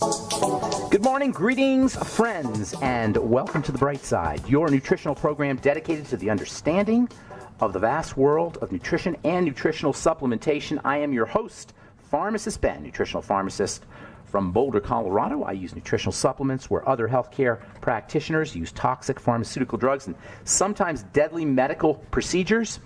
Good morning, greetings, friends, and welcome to The Bright Side, your nutritional program dedicated to the understanding of the vast world of nutrition and nutritional supplementation. I am your host, Pharmacist Ben, nutritional pharmacist from Boulder, Colorado. I use nutritional supplements where other healthcare practitioners use toxic pharmaceutical drugs and sometimes deadly medical procedures.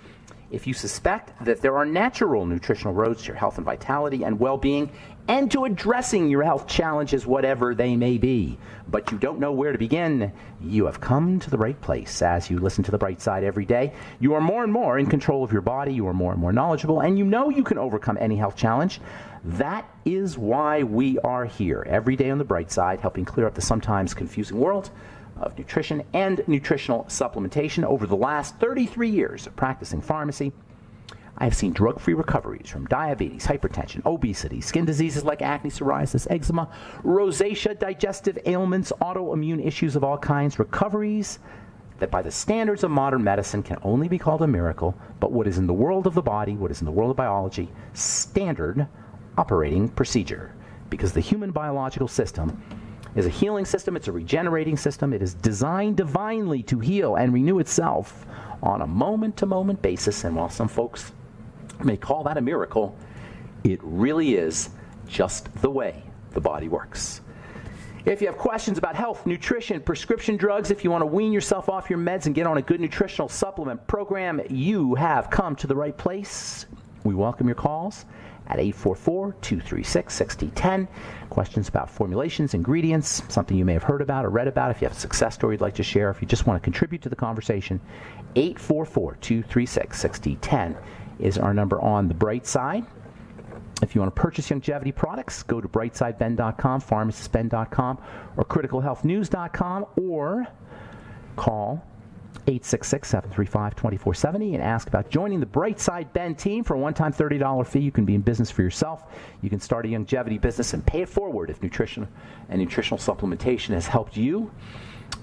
If you suspect that there are natural nutritional roads to your health and vitality and well-being and to addressing your health challenges, whatever they may be, but you don't know where to begin, you have come to the right place. As you listen to The Bright Side every day, you are more and more in control of your body, you are more and more knowledgeable, and you know you can overcome any health challenge. That is why we are here every day on The Bright Side, helping clear up the sometimes confusing world of nutrition and nutritional supplementation. Over the last 33 years of practicing pharmacy, I have seen drug-free recoveries from diabetes, hypertension, obesity, skin diseases like acne, psoriasis, eczema, rosacea, digestive ailments, autoimmune issues of all kinds, recoveries that by the standards of modern medicine can only be called a miracle, but what is in the world of the body, what is in the world of biology, standard operating procedure. Because the human biological system is a healing system, it's a regenerating system, it is designed divinely to heal and renew itself on a moment-to-moment basis, and while some folks may call that a miracle, it really is just the way the body works. If you have questions about health, nutrition, prescription drugs, if you want to wean yourself off your meds and get on a good nutritional supplement program, you have come to the right place. We welcome your calls at 844-236-6010. Questions about formulations, ingredients, something you may have heard about or read about. If you have a success story you'd like to share, if you just want to contribute to the conversation, 844-236-6010 is our number on The Bright Side. If you want to purchase longevity products, go to brightsideben.com, pharmacistben.com, or criticalhealthnews.com, or call 866-735-2470 and ask about joining the Bright Side Ben team. For a one-time $30 fee, you can be in business for yourself. You can start a longevity business and pay it forward if nutrition and nutritional supplementation has helped you.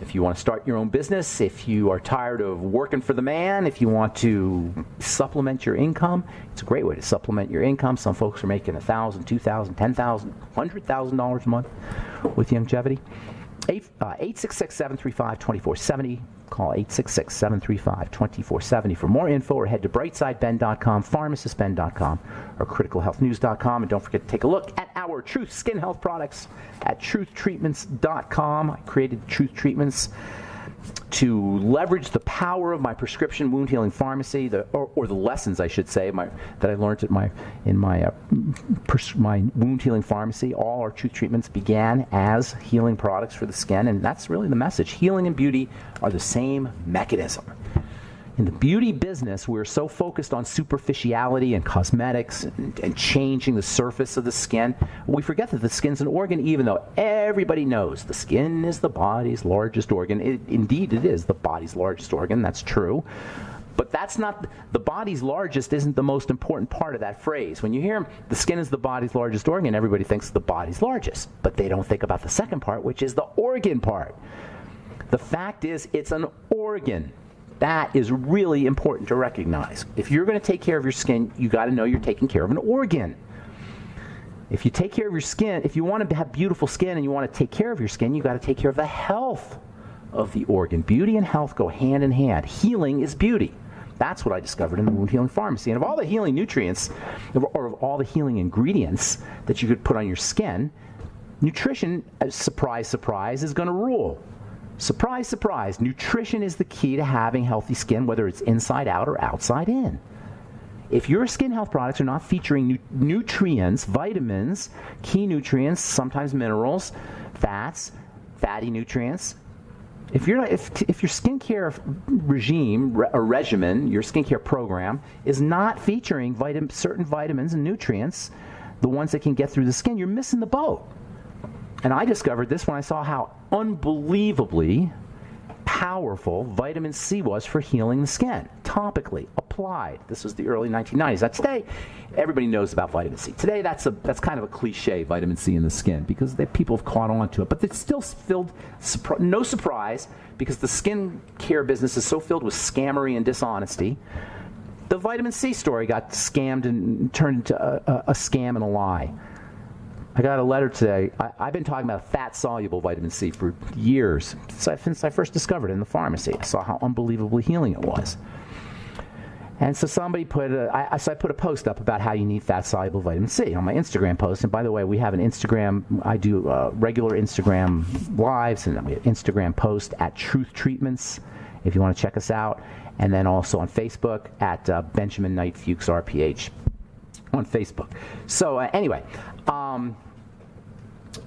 If you want to start your own business, if you are tired of working for the man, if you want to supplement your income, it's a great way to supplement your income. Some folks are making $1,000, $2,000, $10,000, $100,000 a month with longevity. 866-735-2470. Call 866-735-2470 for more info, or head to brightsideben.com, pharmacistben.com, or criticalhealthnews.com. And don't forget to take a look at our Truth Skin Health products at truthtreatments.com. I created Truth Treatments to leverage the power of my prescription wound healing pharmacy, or the lessons, I should say, that I learned at my wound healing pharmacy. All our Truth Treatments began as healing products for the skin, and that's really the message. Healing and beauty are the same mechanism. In the beauty business, we're so focused on superficiality and cosmetics and changing the surface of the skin. We forget that the skin's an organ, even though everybody knows the skin is the body's largest organ. Indeed, it is the body's largest organ. That's true. But that's not, the body's largest isn't the most important part of that phrase. When you hear the skin is the body's largest organ, everybody thinks the body's largest. But they don't think about the second part, which is the organ part. The fact is, it's an organ. That is really important to recognize. If you're going to take care of your skin, you got to know you're taking care of an organ. If you take care of your skin, if you want to have beautiful skin and you want to take care of your skin, you got to take care of the health of the organ. Beauty and health go hand in hand. Healing is beauty. That's what I discovered in the wound healing pharmacy. And of all the healing nutrients, or of all the healing ingredients that you could put on your skin, nutrition, surprise, surprise, is going to rule. Surprise, surprise, nutrition is the key to having healthy skin, whether it's inside out or outside in. If your skin health products are not featuring nutrients, vitamins, key nutrients, sometimes minerals, fats, fatty nutrients, if your skincare regime or regimen, your skincare program is not featuring certain vitamins and nutrients, the ones that can get through the skin, you're missing the boat. And I discovered this when I saw how unbelievably powerful vitamin C was for healing the skin, topically applied. This was the early 1990s. Now today, everybody knows about vitamin C. Today, that's kind of a cliche, vitamin C in the skin, because people have caught on to it. But it's still filled, no surprise, because the skin care business is so filled with scammery and dishonesty. The vitamin C story got scammed and turned into a scam and a lie. I got a letter today. I've been talking about fat-soluble vitamin C for years, since I first discovered it in the pharmacy. I saw how unbelievably healing it was. And so somebody put I put a post up about how you need fat-soluble vitamin C on my Instagram post. And by the way, we have an Instagram. I do regular Instagram lives, and then we have Instagram post at Truth Treatments if you want to check us out. And then also on Facebook at Benjamin Knight Fuchs RPH on Facebook. So anyway,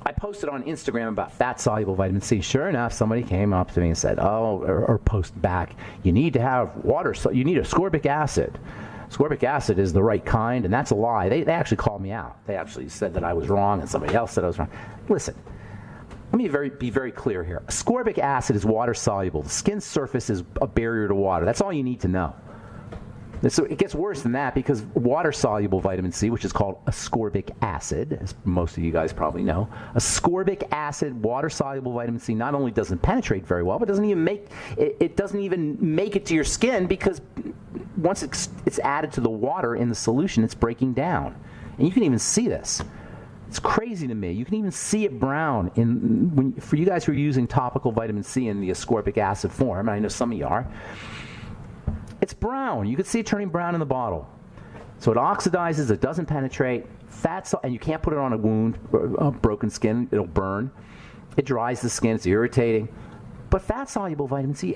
I posted on Instagram about fat-soluble vitamin C. Sure enough, somebody came up to me and said, or posted back, you need to have water, so you need ascorbic acid. Ascorbic acid is the right kind, and that's a lie. They actually called me out. They actually said that I was wrong, and somebody else said I was wrong. Listen, let me be very clear here. Ascorbic acid is water-soluble. The skin surface is a barrier to water. That's all you need to know. So it gets worse than that, because water-soluble vitamin C, which is called ascorbic acid, as most of you guys probably know, ascorbic acid, water-soluble vitamin C not only doesn't penetrate very well, but doesn't even make it to your skin, because once it's added to the water in the solution, it's breaking down. And you can even see this. It's crazy to me. You can even see it brown for you guys who are using topical vitamin C in the ascorbic acid form, and I know some of you are. It's brown. You can see it turning brown in the bottle. So it oxidizes, it doesn't penetrate, and you can't put it on a wound, broken skin, it'll burn. It dries the skin, it's irritating. But fat-soluble vitamin C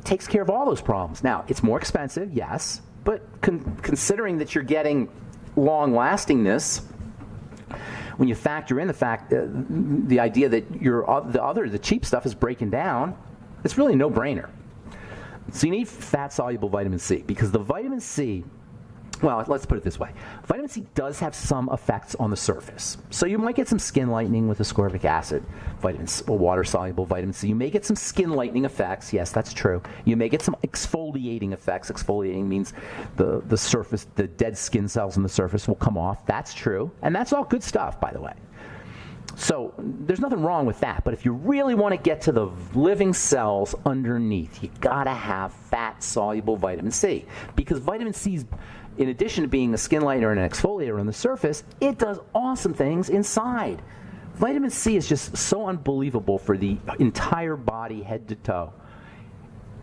takes care of all those problems. Now, it's more expensive, yes, but considering that you're getting long-lastingness, when you factor in the idea that the cheap stuff is breaking down, it's really a no-brainer. So you need fat-soluble vitamin C, because the vitamin C, well, let's put it this way. Vitamin C does have some effects on the surface. So you might get some skin lightening with ascorbic acid, water-soluble vitamin C. You may get some skin lightening effects. Yes, that's true. You may get some exfoliating effects. Exfoliating means the surface, the dead skin cells on the surface will come off. That's true. And that's all good stuff, by the way. So there's nothing wrong with that, but if you really want to get to the living cells underneath, you gotta have fat-soluble vitamin C, because vitamin C, in addition to being a skin lightener and an exfoliator on the surface, it does awesome things inside. Vitamin C is just so unbelievable for the entire body, head to toe.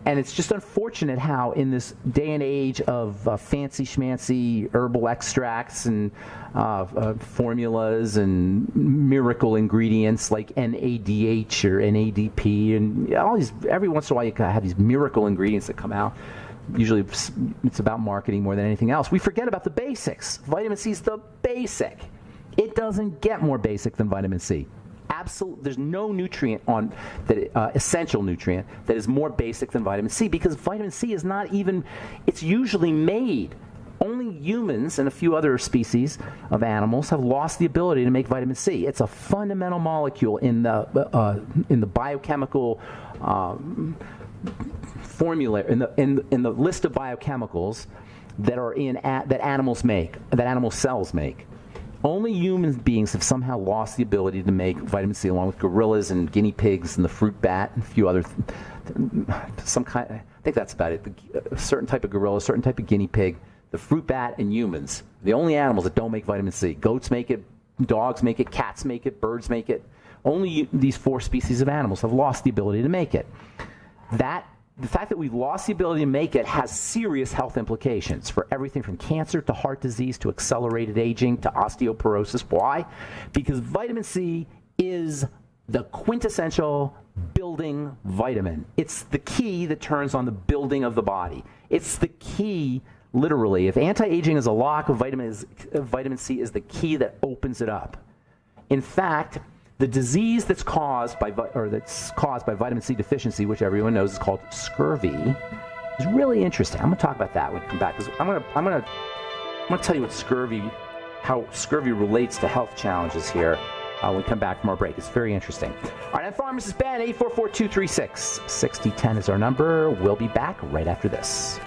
And it's just unfortunate how in this day and age of fancy schmancy herbal extracts and formulas and miracle ingredients like NADH or NADP and all these, every once in a while you have these miracle ingredients that come out. Usually it's about marketing more than anything else. We forget about the basics. Vitamin C is the basic. It doesn't get more basic than vitamin C. There's no nutrient essential nutrient that is more basic than vitamin C, because vitamin C is not even, it's usually made. Only humans and a few other species of animals have lost the ability to make vitamin C. It's a fundamental molecule in the biochemical formula, in the list of biochemicals that are that animal cells make. Only human beings have somehow lost the ability to make vitamin C, along with gorillas and guinea pigs and the fruit bat and a few other, I think that's about it. A certain type of gorilla, a certain type of guinea pig, the fruit bat, and humans. The only animals that don't make vitamin C. Goats make it, dogs make it, cats make it, birds make it. Only these 4 species of animals have lost the ability to make it. The fact that we've lost the ability to make it has serious health implications for everything from cancer to heart disease to accelerated aging to osteoporosis. Why? Because vitamin C is the quintessential building vitamin. It's the key that turns on the building of the body. It's the key, literally. If anti-aging is a lock, vitamin C is the key that opens it up. In fact, the disease that's caused by vitamin C deficiency, which everyone knows is called scurvy, is really interesting. I'm going to talk about that when we come back, because I'm going to tell you how scurvy relates to health challenges here when we come back from our break. It's very interesting. All right, I'm Pharmacist Ben. 844-236-6010 is our number. We'll be back right after this.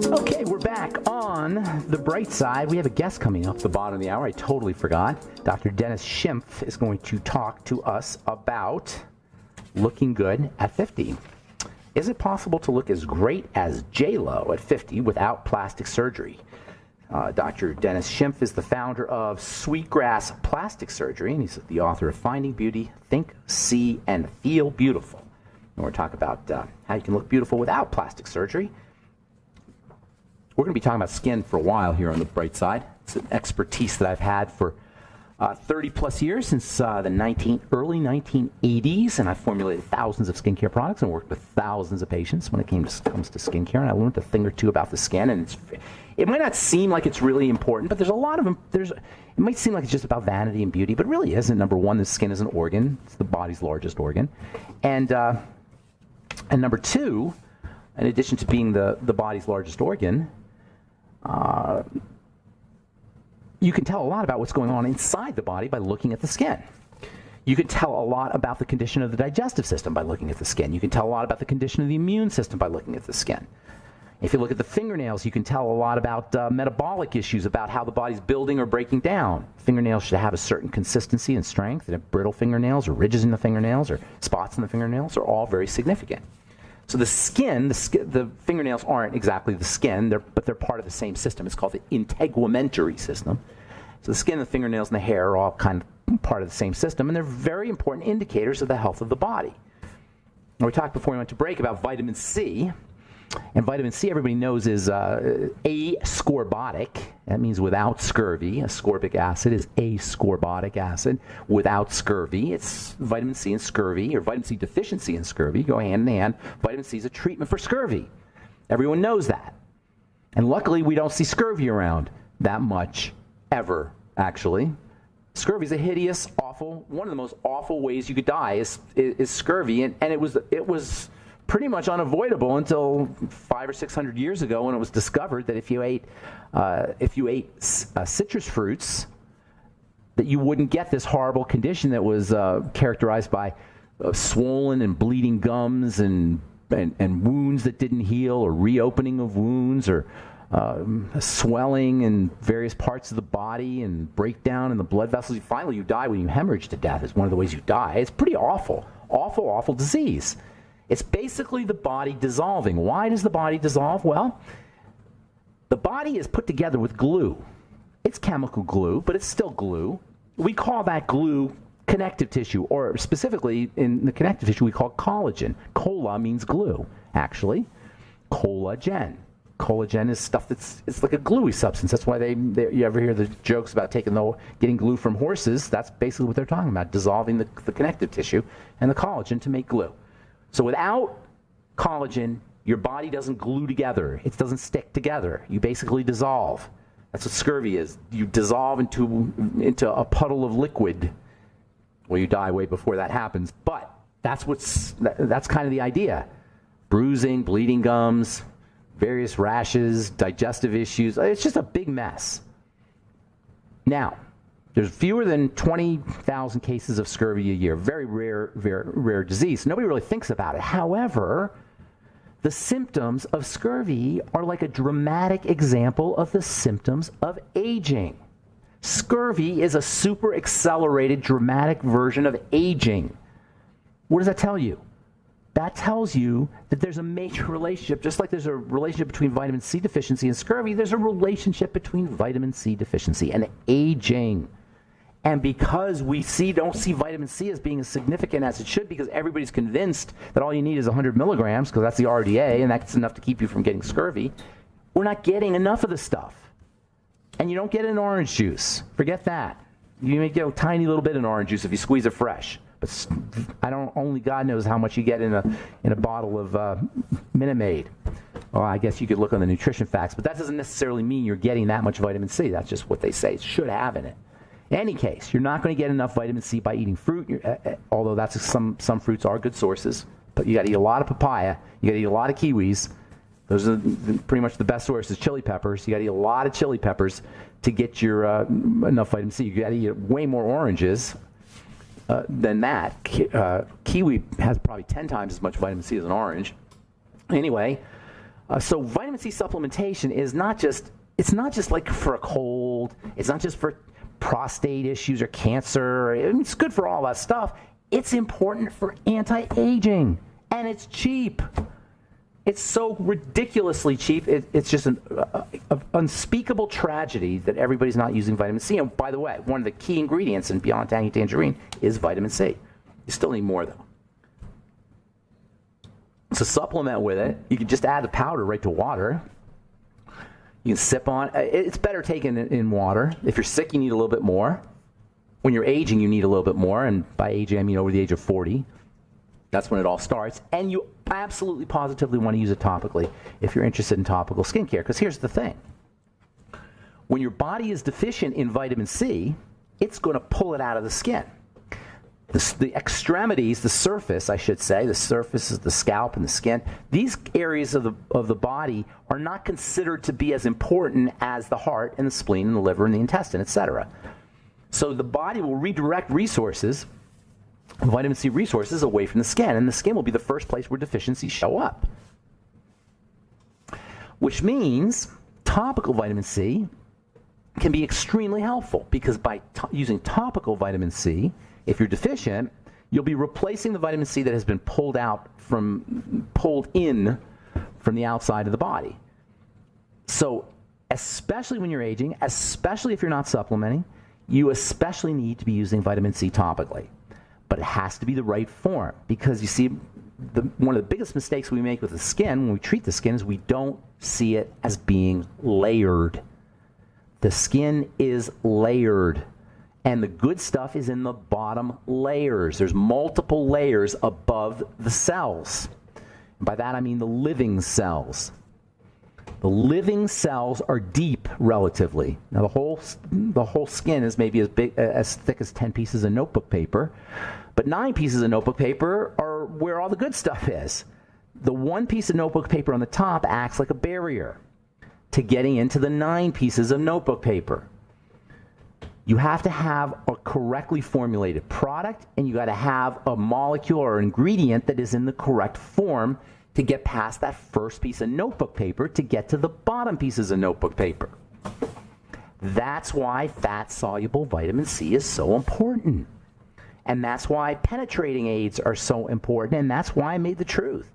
Okay, we're back on the bright side. We have a guest coming up at the bottom of the hour. I totally forgot. Dr. Dennis Schimpf is going to talk to us about looking good at 50. Is it possible to look as great as J-Lo at 50 without plastic surgery? Dr. Dennis Schimpf is the founder of Sweetgrass Plastic Surgery, and he's the author of Finding Beauty, Think, See, and Feel Beautiful. And we're talking about how you can look beautiful without plastic surgery. We're going to be talking about skin for a while here on the bright side. It's an expertise that I've had for 30 plus years, since the early 1980s, and I've formulated thousands of skincare products and worked with thousands of patients when it comes to skincare, and I learned a thing or two about the skin, and it might not seem like it's really important, but there's a lot of them. It might seem like it's just about vanity and beauty, but it really isn't. Number one, the skin is an organ. It's the body's largest organ. And number two, in addition to being the body's largest organ, you can tell a lot about what's going on inside the body by looking at the skin. You can tell a lot about the condition of the digestive system by looking at the skin. You can tell a lot about the condition of the immune system by looking at the skin. If you look at the fingernails, you can tell a lot about metabolic issues, about how the body's building or breaking down. Fingernails should have a certain consistency and strength, and brittle fingernails or ridges in the fingernails or spots in the fingernails are all very significant. So the skin, the fingernails aren't exactly the skin, but they're part of the same system. It's called the integumentary system. So the skin, the fingernails, and the hair are all kind of part of the same system, and they're very important indicators of the health of the body. Now, we talked before we went to break about vitamin C, and vitamin C, everybody knows, is ascorbotic. That means without scurvy. Ascorbic acid is ascorbotic acid without scurvy. It's vitamin C and scurvy, or vitamin C deficiency and scurvy go hand in hand. Vitamin C is a treatment for scurvy. Everyone knows that. And luckily, we don't see scurvy around that much, ever, actually. Scurvy is a hideous, awful, one of the most awful ways you could die is scurvy, and it was pretty much unavoidable until 500 or 600 years ago, when it was discovered that if you ate citrus fruits, that you wouldn't get this horrible condition that was characterized by swollen and bleeding gums and wounds that didn't heal, or reopening of wounds, or swelling in various parts of the body and breakdown in the blood vessels. Finally, you die when you hemorrhage to death. It's one of the ways you die. It's pretty awful, awful, awful disease. It's basically the body dissolving. Why does the body dissolve? Well, the body is put together with glue. It's chemical glue, but it's still glue. We call that glue connective tissue, or specifically in the connective tissue, we call it collagen. Cola means glue, actually. Collagen. Collagen is stuff it's like a gluey substance. That's why you ever hear the jokes about getting glue from horses. That's basically what they're talking about, dissolving the connective tissue and the collagen to make glue. So without collagen, your body doesn't glue together. It doesn't stick together. You basically dissolve. That's what scurvy is. You dissolve into a puddle of liquid. Well, you die way before that happens. But that's kind of the idea. Bruising, bleeding gums, various rashes, digestive issues. It's just a big mess. Now, there's fewer than 20,000 cases of scurvy a year. Very rare disease. Nobody really thinks about it. However, the symptoms of scurvy are like a dramatic example of the symptoms of aging. Scurvy is a super accelerated, dramatic version of aging. What does that tell you? That tells you that there's a major relationship. Just like there's a relationship between vitamin C deficiency and scurvy, there's a relationship between vitamin C deficiency and aging. And because we don't see vitamin C as being as significant as it should, because everybody's convinced that all you need is 100 milligrams, because that's the RDA, and that's enough to keep you from getting scurvy, we're not getting enough of the stuff. And you don't get it in orange juice. Forget that. You may get a tiny little bit in orange juice if you squeeze it fresh. But only God knows how much you get in a bottle of Minute Maid. Well, I guess you could look on the nutrition facts, but that doesn't necessarily mean you're getting that much vitamin C. That's just what they say it should have in it. In any case, you're not going to get enough vitamin C by eating fruit, although some fruits are good sources. But you got to eat a lot of papaya. You got to eat a lot of kiwis. Those are pretty much the best sources. Chili peppers. You got to eat a lot of chili peppers to get your enough vitamin C. You got to eat way more oranges than that. Kiwi has probably 10 times as much vitamin C as an orange. Anyway, so vitamin C supplementation is not just like for a cold. It's not just for prostate issues or cancer. It's good for all that stuff. It's important for anti-aging, and it's cheap. It's so ridiculously cheap. It's just an unspeakable tragedy that everybody's not using vitamin C. And by the way, one of the key ingredients in Beyond Tangy Tangerine is vitamin C. You still need more, though. So supplement with it. You can just add the powder right to water. You can sip on. It's better taken in water. If you're sick, you need a little bit more. When you're aging, you need a little bit more. And by aging, I mean over the age of 40. That's when it all starts. And you absolutely positively want to use it topically if you're interested in topical skincare. Because here's the thing. When your body is deficient in vitamin C, it's going to pull it out of the skin. The extremities, the surface, I should say, the surface is the scalp and the skin. These areas of the body are not considered to be as important as the heart and the spleen and the liver and the intestine, etc. So the body will redirect resources, vitamin C resources, away from the skin, and the skin will be the first place where deficiencies show up. Which means topical vitamin C can be extremely helpful, because by using topical vitamin C, if you're deficient, you'll be replacing the vitamin C that has been pulled in from the outside of the body. So especially when you're aging, especially if you're not supplementing, you especially need to be using vitamin C topically. But it has to be the right form, because you see, one of the biggest mistakes we make with the skin when we treat the skin is we don't see it as being layered. The skin is layered. And the good stuff is in the bottom layers. There's multiple layers above the cells. And by that I mean the living cells. The living cells are deep relatively. Now the whole skin is maybe as thick as 10 pieces of notebook paper, but 9 pieces of notebook paper are where all the good stuff is. The 1 piece of notebook paper on the top acts like a barrier to getting into the 9 pieces of notebook paper. You have to have a correctly formulated product, and you got to have a molecule or ingredient that is in the correct form to get past that first piece of notebook paper to get to the bottom pieces of notebook paper. That's why fat-soluble vitamin C is so important. And that's why penetrating aids are so important, and that's why I made the truth.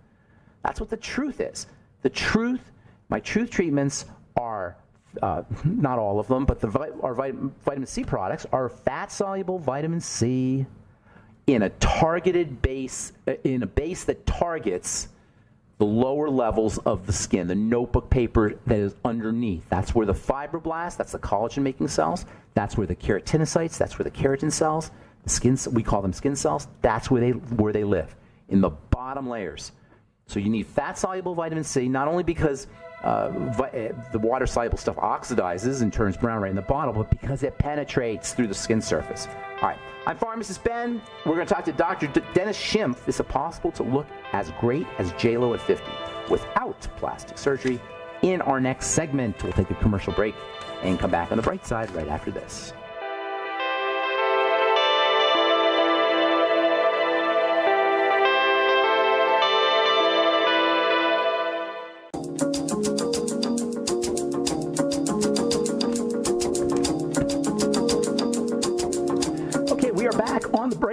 That's what the truth is. The truth, my truth treatments are not all of them, but our vitamin C products are fat-soluble vitamin C in a targeted base, in a base that targets the lower levels of the skin, the notebook paper that is underneath. That's where the fibroblasts, that's the collagen-making cells, that's where the keratinocytes, that's where the keratin cells, the skin, we call them skin cells, that's where they live, in the bottom layers. So you need fat-soluble vitamin C, not only because the water-soluble stuff oxidizes and turns brown right in the bottle, but because it penetrates through the skin surface. All right, I'm Pharmacist Ben. We're going to talk to Dr. Dennis Schimpf. Is it possible to look as great as J-Lo at 50 without plastic surgery? In our next segment, we'll take a commercial break and come back on the bright side right after this.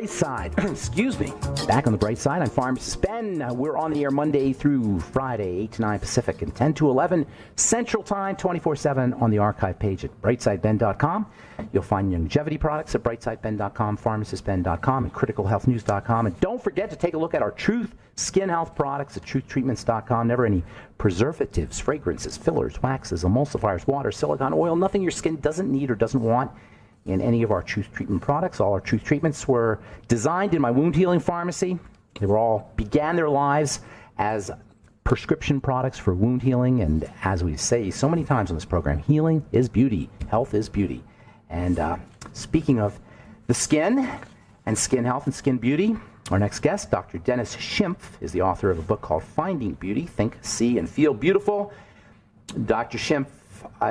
Side. Excuse me. Back on the bright side, I'm Pharmacist Ben. We're on the air Monday through Friday, 8 to 9 Pacific and 10 to 11 Central Time, 24/7 on the archive page at brightsideben.com. You'll find longevity products at brightsideben.com, pharmacistben.com, and criticalhealthnews.com. And don't forget to take a look at our Truth Skin Health products at truthtreatments.com. Never any preservatives, fragrances, fillers, waxes, emulsifiers, water, silicone, oil, nothing your skin doesn't need or doesn't want in any of our Truth Treatment products. All our Truth Treatments were designed in my wound healing pharmacy. They were all began their lives as prescription products for wound healing. And as we say so many times on this program, healing is beauty. Health is beauty. And speaking of the skin and skin health and skin beauty, our next guest, Dr. Dennis Schimpf, is the author of a book called Finding Beauty, Think, See, and Feel Beautiful. Dr. Schimpf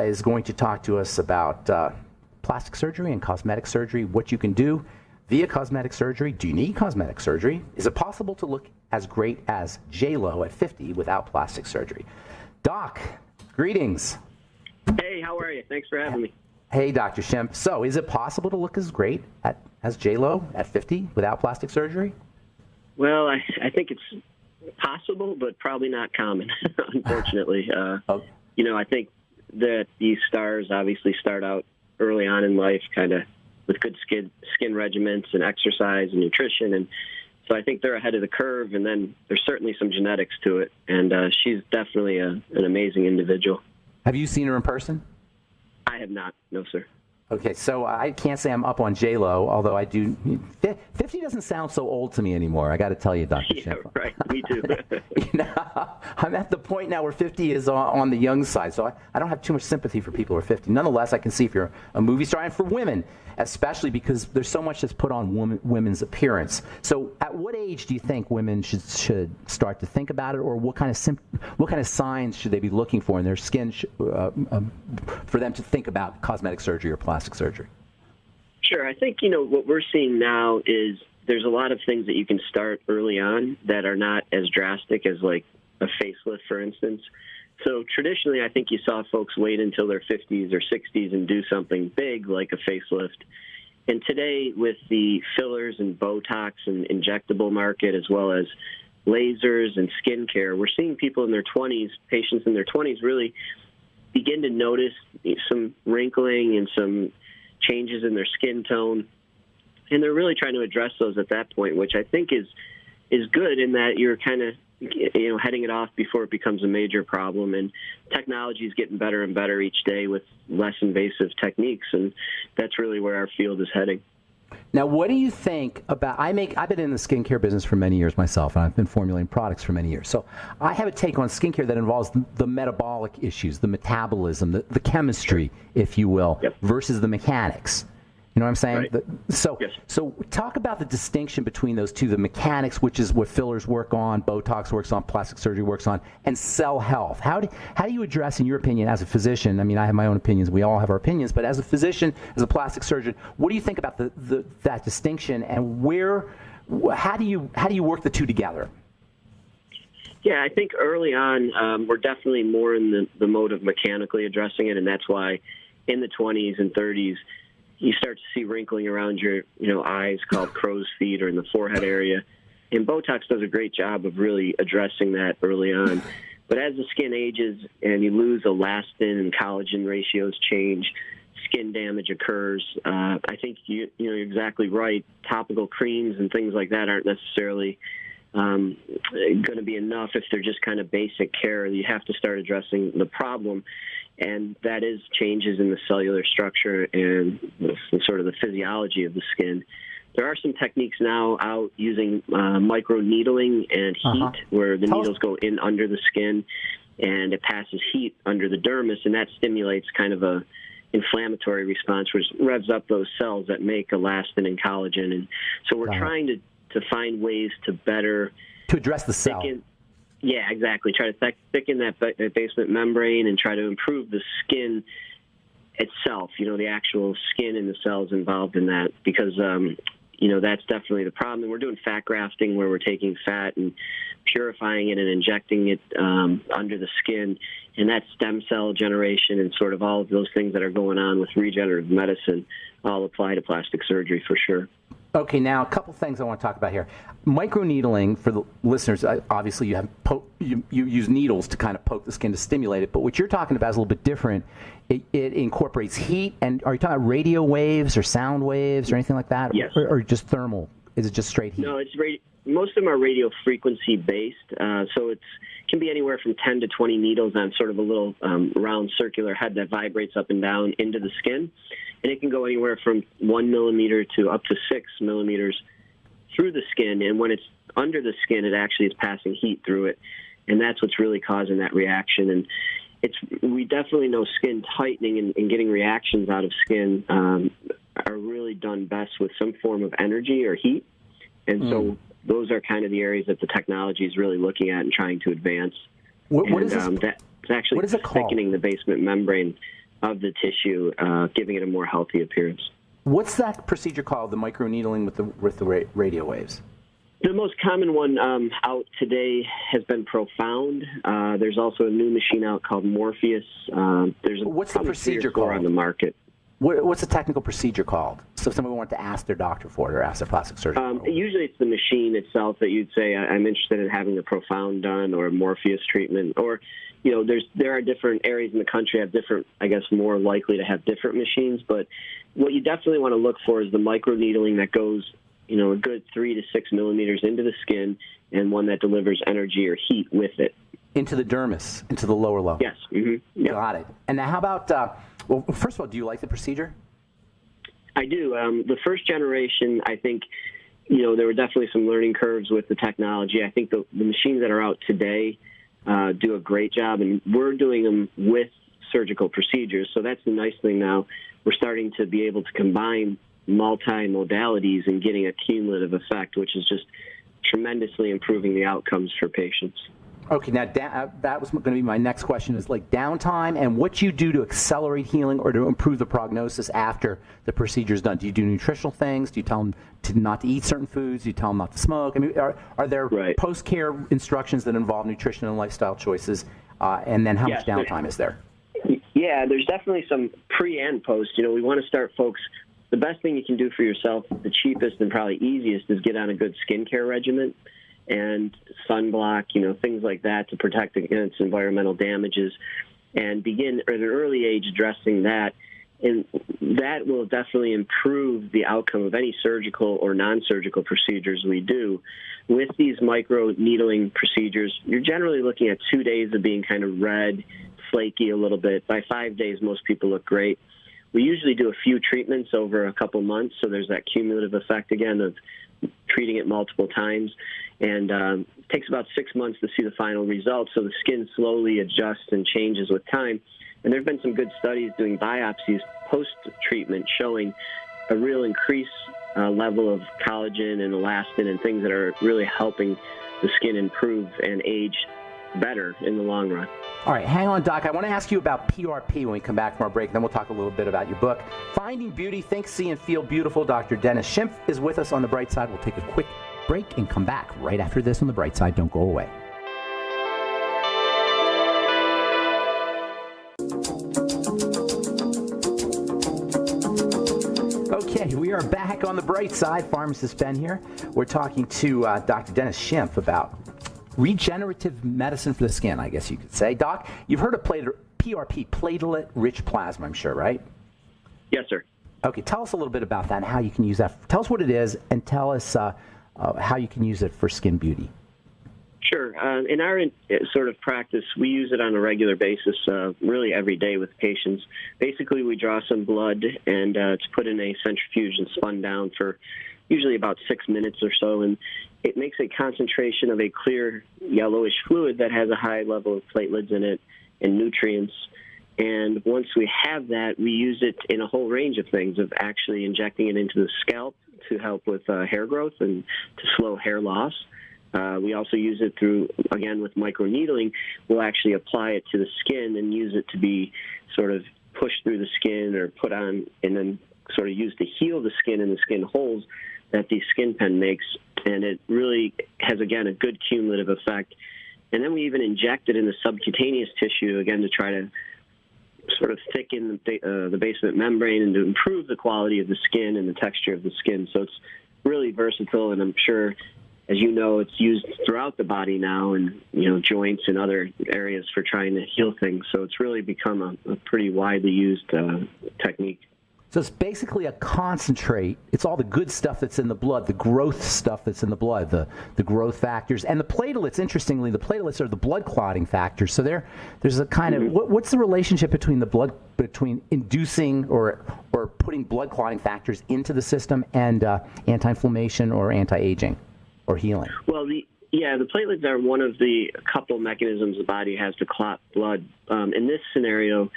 is going to talk to us about plastic surgery and cosmetic surgery, what you can do via cosmetic surgery. Do you need cosmetic surgery? Is it possible to look as great as J-Lo at 50 without plastic surgery? Doc, greetings. Hey, how are you? Thanks for having me. Hey, Dr. Schimpf. So, is it possible to look as great as J-Lo at 50 without plastic surgery? Well, I think it's possible, but probably not common, unfortunately. I think that these stars obviously start out early on in life kind of with good skin regimens and exercise and nutrition. And so I think they're ahead of the curve, and then there's certainly some genetics to it. And she's definitely an amazing individual. Have you seen her in person? I have not. No, sir. Okay, so I can't say I'm up on J-Lo, although I do. 50 doesn't sound so old to me anymore, I got to tell you, Dr. Yeah, Schimpf. right. Me too. I'm at the point now where 50 is on the young side, so I don't have too much sympathy for people who are 50. Nonetheless, I can see if you're a movie star, and for women, especially because there's so much that's put on women's appearance. So at what age do you think women should start to think about it, or what kind of signs should they be looking for in their skin for them to think about cosmetic surgery or plastic surgery? Sure. I think, what we're seeing now is there's a lot of things that you can start early on that are not as drastic as like a facelift, for instance. So traditionally, I think you saw folks wait until their 50s or 60s and do something big like a facelift. And today, with the fillers and Botox and injectable market, as well as lasers and skincare, we're seeing people in their 20s, patients in their 20s, really begin to notice some wrinkling and some changes in their skin tone. And they're really trying to address those at that point, which I think is good in that you're kind of heading it off before it becomes a major problem. And technology is getting better and better each day with less invasive techniques, and that's really where our field is heading. Now, what do you think about, I've been in the skincare business for many years myself, and I've been formulating products for many years. So I have a take on skincare that involves the metabolic issues, the metabolism, the chemistry, if you will, Yep. versus the mechanics. You know what I'm saying? Right. So talk about the distinction between those two, the mechanics, which is what fillers work on, Botox works on, plastic surgery works on, and cell health. How do you address, in your opinion, as a physician, I mean, I have my own opinions, we all have our opinions, but as a physician, as a plastic surgeon, what do you think about that distinction, and how do you work the two together? Yeah, I think early on, we're definitely more in the mode of mechanically addressing it, and that's why in the 20s and 30s, you start to see wrinkling around your eyes called crow's feet, or in the forehead area. And Botox does a great job of really addressing that early on. But as the skin ages and you lose elastin and collagen ratios change, skin damage occurs. I think you're exactly right. Topical creams and things like that aren't necessarily going to be enough if they're just kind of basic care. You have to start addressing the problem. And that is changes in the cellular structure and sort of the physiology of the skin. There are some techniques now out using microneedling and heat, where the needles go in under the skin and it passes heat under the dermis, and that stimulates kind of a inflammatory response, which revs up those cells that make elastin and collagen. And so we're trying to find ways to better address the cell. Yeah, exactly. Try to thicken that basement membrane and try to improve the skin itself, the actual skin and the cells involved in that, because, that's definitely the problem. And we're doing fat grafting, where we're taking fat and purifying it and injecting it under the skin. And that stem cell generation and sort of all of those things that are going on with regenerative medicine all apply to plastic surgery for sure. Okay, now a couple things I want to talk about here. Microneedling, for the listeners, obviously you use needles to kind of poke the skin to stimulate it, but what you're talking about is a little bit different. It incorporates heat, and are you talking about radio waves or sound waves or anything like that? Yes. Or just thermal? Is it just straight heat? No, most of them are radio frequency based, so it can be anywhere from 10 to 20 needles on sort of a little round circular head that vibrates up and down into the skin. And it can go anywhere from 1 millimeter to up to 6 millimeters through the skin. And when it's under the skin, it actually is passing heat through it. And that's what's really causing that reaction. And we definitely know skin tightening and getting reactions out of skin are really done best with some form of energy or heat. And so those are kind of the areas that the technology is really looking at and trying to advance. What is this? That's actually what is it called? thickening the basement membrane of the tissue, giving it a more healthy appearance. What's that procedure called, the microneedling with the radio waves? The most common one out today has been Profound. There's also a new machine out called Morpheus. There's What's the procedure called on the market. What's the technical procedure called? So if somebody wanted to ask their doctor for it or ask their plastic surgeon. Usually it's the machine itself that you'd say, I'm interested in having a Profound done or a Morpheus treatment. Or, there are different areas in the country have different, I guess, more likely to have different machines. But what you definitely want to look for is the microneedling that goes, a good 3 to 6 millimeters into the skin, and one that delivers energy or heat with it. Into the dermis, into the lower level. Yes. Mm-hmm. Yep. Got it. And now how about, well, first of all, do you like the procedure? I do. The first generation, I think, there were definitely some learning curves with the technology. I think the machines that are out today do a great job, and we're doing them with surgical procedures. So that's the nice thing now. We're starting to be able to combine multi-modalities and getting a cumulative effect, which is just tremendously improving the outcomes for patients. Okay, now that was going to be my next question, is like downtime and what you do to accelerate healing or to improve the prognosis after the procedure is done. Do you do nutritional things? Do you tell them not to eat certain foods? Do you tell them not to smoke? I mean, are there post-care instructions that involve nutrition and lifestyle choices? And then how much downtime is there? Yeah, there's definitely some pre and post. We want to start folks. The best thing you can do for yourself, the cheapest and probably easiest, is get on a good skincare regimen and sunblock, things like that to protect against environmental damages, and begin at an early age addressing that. And that will definitely improve the outcome of any surgical or non-surgical procedures we do. With these micro needling procedures, you're generally looking at 2 days of being kind of red, flaky a little bit. By 5 days, most people look great. We usually do a few treatments over a couple months, so there's that cumulative effect again of treating it multiple times. And it takes about 6 months to see the final results, so the skin slowly adjusts and changes with time. And there have been some good studies doing biopsies post-treatment showing a real increased level of collagen and elastin and things that are really helping the skin improve and age better in the long run. All right, hang on, Doc. I want to ask you about PRP when we come back from our break. Then we'll talk a little bit about your book, Finding Beauty, Think, See, and Feel Beautiful. Dr. Dennis Schimpf is with us on The Bright Side. We'll take a quick break and come back right after this on The Bright Side. Don't go away. Okay, we are back on The Bright Side. Pharmacist Ben here. We're talking to Dr. Dennis Schimpf about regenerative medicine for the skin, I guess you could say. Doc, you've heard of PRP, platelet-rich plasma, I'm sure, right? Yes, sir. Okay, tell us a little bit about that and how you can use that. Tell us what it is and tell us how you can use it for skin beauty. Sure. In our sort of practice, we use it on a regular basis, really every day with patients. Basically, we draw some blood and it's put in a centrifuge and spun down for usually about 6 minutes or so, and it makes a concentration of a clear yellowish fluid that has a high level of platelets in it and nutrients. And once we have that, we use it in a whole range of things, of actually injecting it into the scalp to help with hair growth and to slow hair loss. We also use it through, again, with microneedling, we'll actually apply it to the skin and use it to be sort of pushed through the skin or put on and then sort of used to heal the skin and the skin holes that the skin pen makes. And it really has, again, a good cumulative effect. And then we even inject it in the subcutaneous tissue, again, to try to sort of thicken the basement membrane and to improve the quality of the skin and the texture of the skin. So it's really versatile, and I'm sure, as you know, it's used throughout the body now and, joints and other areas for trying to heal things. So it's really become a pretty widely used technique. So it's basically a concentrate. It's all the good stuff that's in the blood, the growth stuff that's in the blood, the growth factors. And the platelets, interestingly, the platelets are the blood clotting factors. So there's a kind of, what's the relationship between inducing or putting blood clotting factors into the system and anti-inflammation or anti-aging or healing? Well, the platelets are one of the couple mechanisms the body has to clot blood. In this scenario,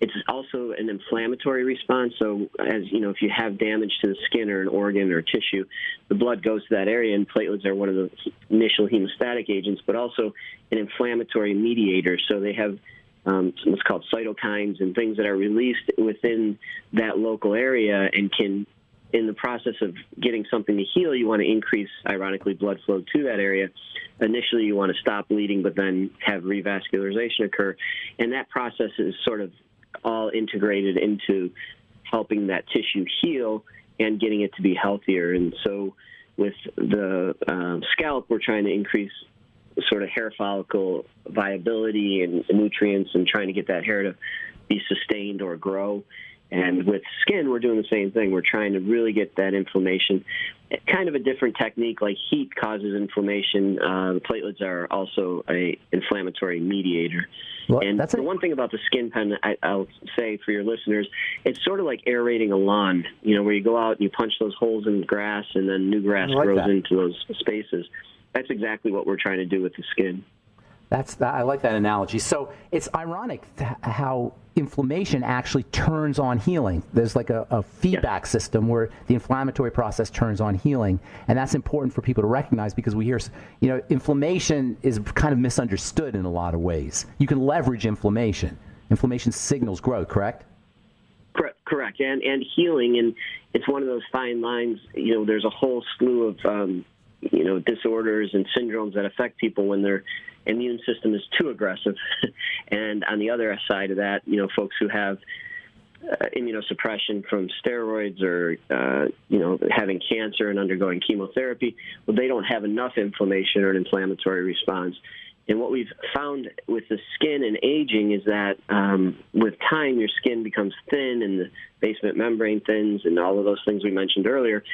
it's also an inflammatory response. So, as you know, if you have damage to the skin or an organ or tissue, the blood goes to that area, and platelets are one of the initial hemostatic agents, but also an inflammatory mediator. So they have what's called cytokines and things that are released within that local area and can, in the process of getting something to heal, you want to increase, ironically, blood flow to that area. Initially, you want to stop bleeding, but then have revascularization occur. And that process is sort of all integrated into helping that tissue heal and getting it to be healthier. And so with the scalp, we're trying to increase sort of hair follicle viability and nutrients and trying to get that hair to be sustained or grow. And with skin, we're doing the same thing. We're trying to really get that inflammation. Kind of a different technique, like heat causes inflammation. The platelets are also a inflammatory mediator. Well, and that's the one thing about the skin pen, I'll say for your listeners, it's sort of like aerating a lawn, where you go out and you punch those holes in the grass and then new grass grows into those spaces. That's exactly what we're trying to do with the skin. I like that analogy. So it's ironic how inflammation actually turns on healing. There's like a feedback system where the inflammatory process turns on healing, and that's important for people to recognize because we hear, inflammation is kind of misunderstood in a lot of ways. You can leverage inflammation. Inflammation signals growth, correct? Correct, and healing, and it's one of those fine lines. There's a whole slew of disorders and syndromes that affect people when their immune system is too aggressive. And on the other side of that, folks who have immunosuppression from steroids or, having cancer and undergoing chemotherapy, well, they don't have enough inflammation or an inflammatory response. And what we've found with the skin and aging is that with time, your skin becomes thin and the basement membrane thins and all of those things we mentioned earlier.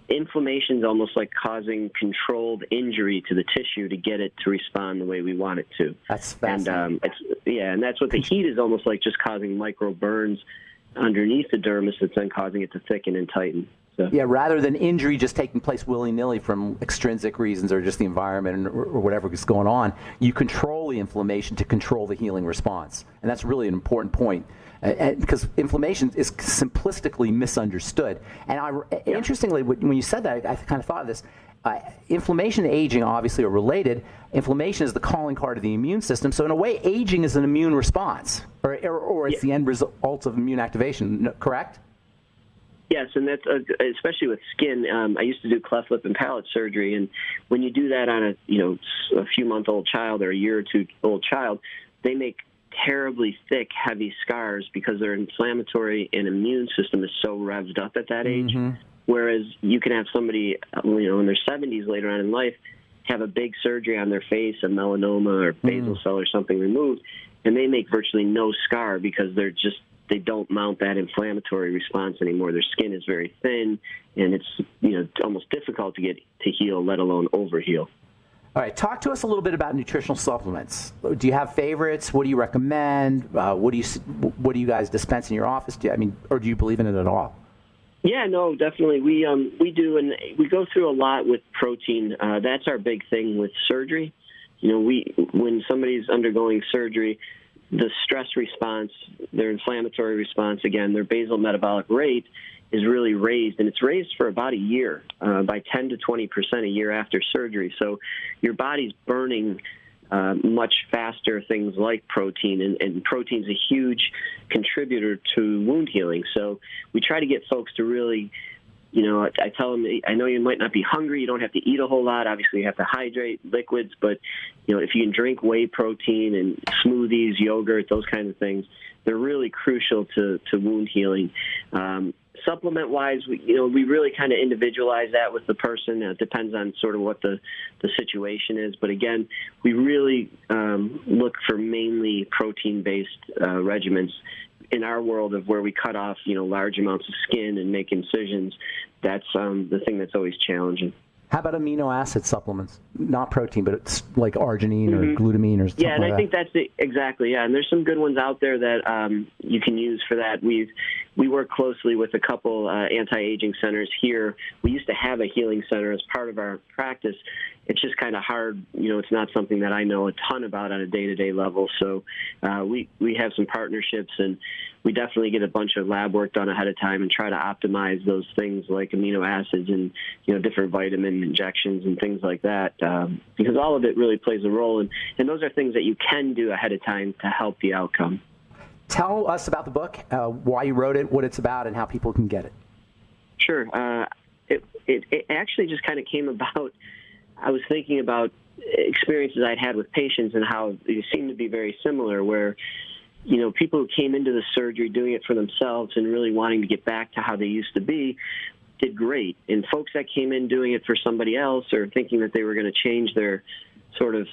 Inflammation is almost like causing controlled injury to the tissue to get it to respond the way we want it to. That's fascinating. And that's what the heat is almost like, just causing micro burns underneath the dermis that's then causing it to thicken and tighten. So. Yeah, rather than injury just taking place willy-nilly from extrinsic reasons or just the environment or whatever is going on, you control the inflammation to control the healing response. And that's really an important point. Because inflammation is simplistically misunderstood. And interestingly, when you said that, I kind of thought of this. Inflammation and aging obviously are related. Inflammation is the calling card of the immune system. So in a way, aging is an immune response, or it's the end result of immune activation, correct? Yes, and that's especially with skin. I used to do cleft lip and palate surgery, and when you do that on a few-month-old child or a year or two-old child, they make terribly thick, heavy scars because their inflammatory and immune system is so revved up at that age. Mm-hmm. Whereas you can have somebody, in their 70s later on in life, have a big surgery on their face, a melanoma or basal cell or something removed, and they make virtually no scar because they don't mount that inflammatory response anymore. Their skin is very thin, and it's almost difficult to get to heal, let alone overheal. All right, talk to us a little bit about nutritional supplements. Do you have favorites? What do you recommend? What do you guys dispense in your office? Or do you believe in it at all? Yeah, no, definitely. We do, and we go through a lot with protein. That's our big thing with surgery. When somebody's undergoing surgery, the stress response, their inflammatory response, again, their basal metabolic rate is really raised, and it's raised for about a year, by 10 to 20% a year after surgery. So your body's burning much faster things like protein, and protein's a huge contributor to wound healing. So we try to get folks to really, I tell them, I know you might not be hungry, you don't have to eat a whole lot, obviously you have to hydrate, liquids, but if you can drink whey protein and smoothies, yogurt, those kinds of things, they're really crucial to wound healing. Supplement-wise, we really kind of individualize that with the person. It depends on sort of what the situation is. But again, we really look for mainly protein-based regimens. In our world of where we cut off, large amounts of skin and make incisions, that's the thing that's always challenging. How about amino acid supplements? Not protein, but it's like arginine or glutamine or something and like I think that's it, exactly, yeah. And there's some good ones out there that you can use for that. We work closely with a couple anti-aging centers here. We used to have a healing center as part of our practice. It's just kind of hard. It's not something that I know a ton about on a day-to-day level. So we have some partnerships, and we definitely get a bunch of lab work done ahead of time and try to optimize those things like amino acids and different vitamin injections and things like that, because all of it really plays a role. And those are things that you can do ahead of time to help the outcome. Tell us about the book, why you wrote it, what it's about, and how people can get it. Sure. It actually just kind of came about. I was thinking about experiences I'd had with patients and how they seem to be very similar, where people who came into the surgery doing it for themselves and really wanting to get back to how they used to be did great. And folks that came in doing it for somebody else or thinking that they were going to change their sort of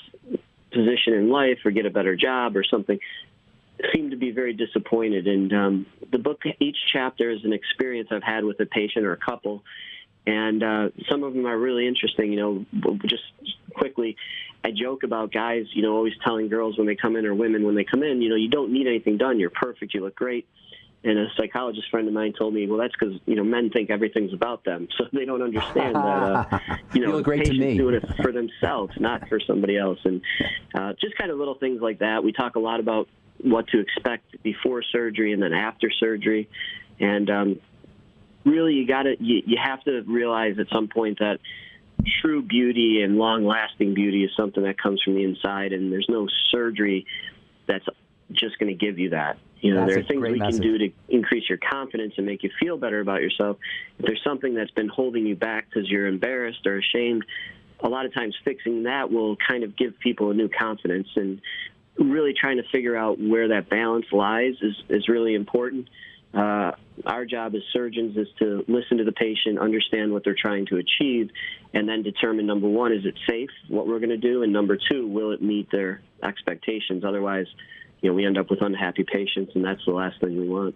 position in life or get a better job or something seemed to be very disappointed. And the book, each chapter is an experience I've had with a patient or a couple. And some of them are really interesting. Just quickly, I joke about guys, always telling girls when they come in or women when they come in, you don't need anything done. You're perfect. You look great. And a psychologist friend of mine told me, well, that's because, men think everything's about them. So they don't understand that, you look great to me. Patients doing it for themselves, not for somebody else. And just kind of little things like that. We talk a lot about what to expect before surgery and then after surgery. And really, you have to realize at some point that true beauty and long-lasting beauty is something that comes from the inside, and there's no surgery that's just going to give you that. There are things we can do to increase your confidence and make you feel better about yourself. If there's something that's been holding you back because you're embarrassed or ashamed, a lot of times fixing that will kind of give people a new confidence. And really trying to figure out where that balance lies is really important. Our job as surgeons is to listen to the patient, understand what they're trying to achieve, and then determine, number one, is it safe, what we're going to do, and number two, will it meet their expectations? Otherwise, we end up with unhappy patients, and that's the last thing we want.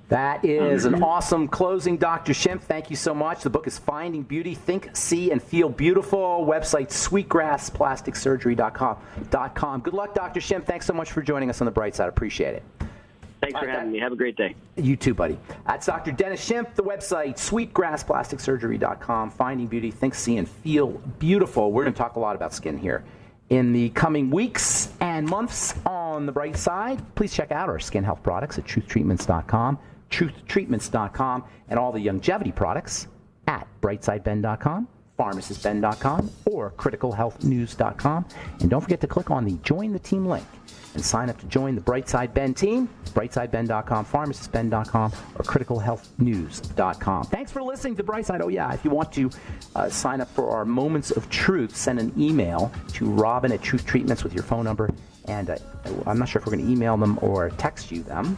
That is an awesome closing, Dr. Schimpf. Thank you so much. The book is Finding Beauty, Think, See, and Feel Beautiful. Website, sweetgrassplasticsurgery.com. Good luck, Dr. Schimpf. Thanks so much for joining us on The Bright Side. Appreciate it. Thanks for having me. Have a great day. You too, buddy. That's Dr. Dennis Schimpf. The website, sweetgrassplasticsurgery.com. Finding Beauty, Think, See, and Feel Beautiful. We're going to talk a lot about skin here in the coming weeks and months on The Bright Side. Please check out our skin health products at truthtreatments.com, truthtreatments.com, and all the longevity products at brightsideben.com, pharmacistben.com, or criticalhealthnews.com. And don't forget to click on the Join the Team link and sign up to join the Brightside Ben team, brightsideben.com, pharmacistben.com, or criticalhealthnews.com. Thanks for listening to Brightside. Oh, yeah, if you want to sign up for our Moments of Truth, send an email to Robin at Truth Treatments with your phone number. And I'm not sure if we're going to email them or text you them.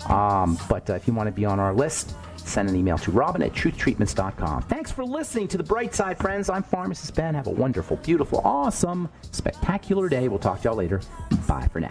But if you want to be on our list, send an email to Robin at truthtreatments.com. Thanks for listening to The Bright Side, friends. I'm Pharmacist Ben. Have a wonderful, beautiful, awesome, spectacular day. We'll talk to y'all later. Bye for now.